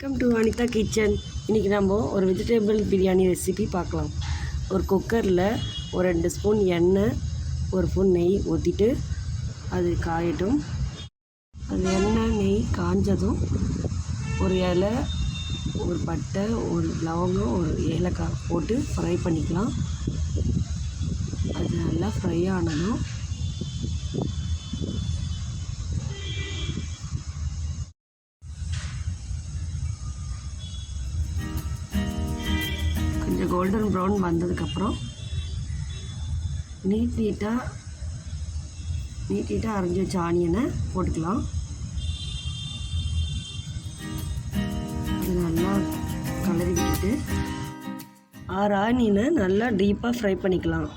Welcome to Anitha kitchen. இன்றைக்கி நம்ம ஒரு வெஜிடபிள் பிரியாணி ரெசிபி பார்க்கலாம். ஒரு குக்கரில் ஒரு 2 ஸ்பூன் எண்ணெய், ஒரு ஸ்பூன் நெய் ஊற்றிட்டு அது காயட்டும். அந்த எண்ணெய் நெய் காஞ்சதும் ஒரு இலை, ஒரு பட்டை, ஒரு லவங்கம், ஒரு ஏலக்காய் போட்டு ஃப்ரை பண்ணிக்கலாம். அது நல்லா ஃப்ரை ஆனதும் கொஞ்சம் கோல்டன் ப்ரௌன் வந்ததுக்கப்புறம் நீட்டாக அரைஞ்சி வச்ச ஆனியனை போட்டுக்கலாம். அது நல்லா கலரி விட்டுட்டு 6 ஆனியனை நல்லா டீப்பாக ஃப்ரை பண்ணிக்கலாம்.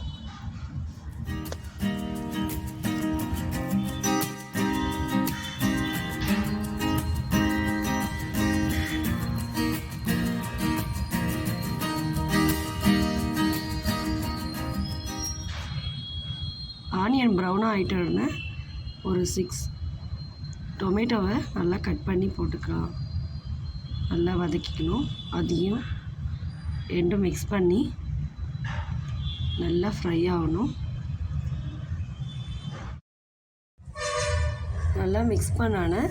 ஆனியன் ப்ரௌனாக ஆகிட்டோடனே ஒரு 6 டொமேட்டோவை நல்லா கட் பண்ணி போட்டுக்கலாம். நல்லா வதக்கிக்கணும். அதையும் ரெண்டும் மிக்ஸ் பண்ணி நல்லா ஃப்ரை ஆகணும். நல்லா மிக்ஸ் பண்ணான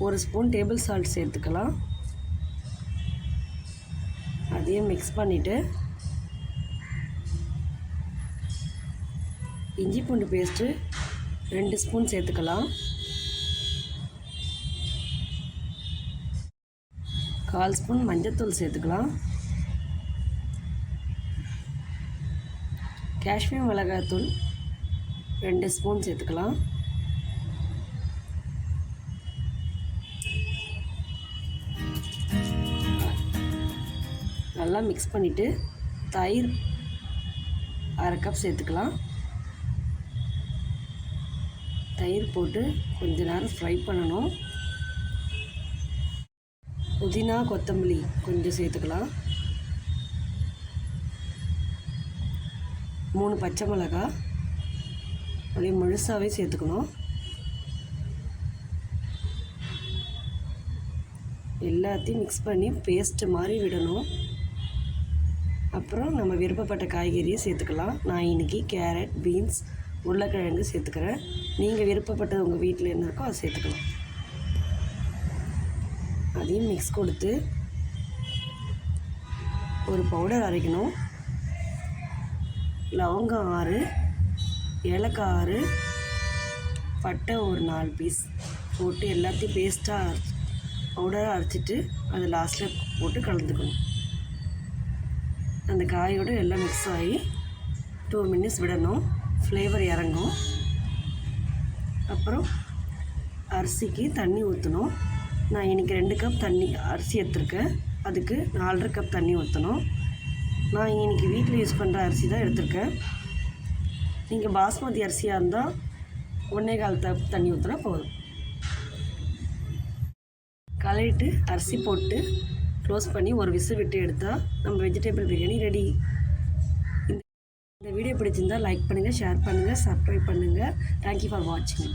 ஒரு ஸ்பூன் டேபிள் சால்ட் சேர்த்துக்கலாம். அதையும் மிக்ஸ் பண்ணிவிட்டு இஞ்சி பூண்டு பேஸ்ட்டு 2 ஸ்பூன் சேர்த்துக்கலாம். 1/4 ஸ்பூன் மஞ்சள்தூள் சேர்த்துக்கலாம். காஷ்மீர் மிளகாய்த்தூள் 2 ஸ்பூன் சேர்த்துக்கலாம். நல்லா மிக்ஸ் பண்ணிவிட்டு தயிர் 1/2 கப் சேர்த்துக்கலாம். தயிர் போட்டு கொஞ்ச நேரம் ஃப்ரை பண்ணணும். புதினா கொத்தமல்லி கொஞ்சம் சேர்த்துக்கலாம். 3 பச்சை மிளகாய் அப்படியே முழுசாகவே சேர்த்துக்கணும். எல்லாத்தையும் மிக்ஸ் பண்ணி பேஸ்ட்டு மாதிரி விடணும். அப்புறம் நம்ம விருப்பப்பட்ட காய்கறியை சேர்த்துக்கலாம். நான் இன்றைக்கி கேரட், பீன்ஸ், உருளைக்கிழங்கு சேர்த்துக்கிறேன். நீங்கள் விருப்பப்பட்டது உங்கள் வீட்டில் என்ன இருக்கோ அதை சேர்த்துக்கலாம். அதையும் மிக்ஸ் கொடுத்து ஒரு பவுடர் அரைக்கணும். லவங்கம் 6, ஏலக்காய் 6, பட்டை ஒரு 4 பீஸ் போட்டு எல்லாத்தையும் பேஸ்ட்டாக பவுடராக அரைச்சிட்டு அதை லாஸ்ட்டில் போட்டு கலந்துக்கணும். அந்த காயோடு எல்லாம் மிக்ஸ் ஆகி 2 மினிட்ஸ் விடணும். ஃப்ளேவர் இறங்கும். அப்புறம் அரிசிக்கு தண்ணி ஊற்றணும். நான் இன்றைக்கி 2 கப் தண்ணி அரிசி எடுத்துருக்கேன். அதுக்கு 4.5 கப் தண்ணி ஊற்றணும். நான் இன்றைக்கி வீட்டில் யூஸ் பண்ணுற அரிசி தான் எடுத்திருக்கேன். நீங்கள் பாஸ்மதி அரிசியாக இருந்தால் 1.25 கப் தண்ணி ஊற்றினா போதும். கலரிட்டு அரிசி போட்டு க்ளோஸ் பண்ணி ஒரு விசில் விட்டு எடுத்தால் நம்ம வெஜிடபிள் பிரியாணி ரெடி. இந்த வீடியோ பிடிச்சிருந்தால் லைக் பண்ணுங்கள், ஷேர் பண்ணுங்கள், சப்ஸ்கிரைப் பண்ணுங்கள். தேங்க்யூ ஃபார் வாட்சிங்.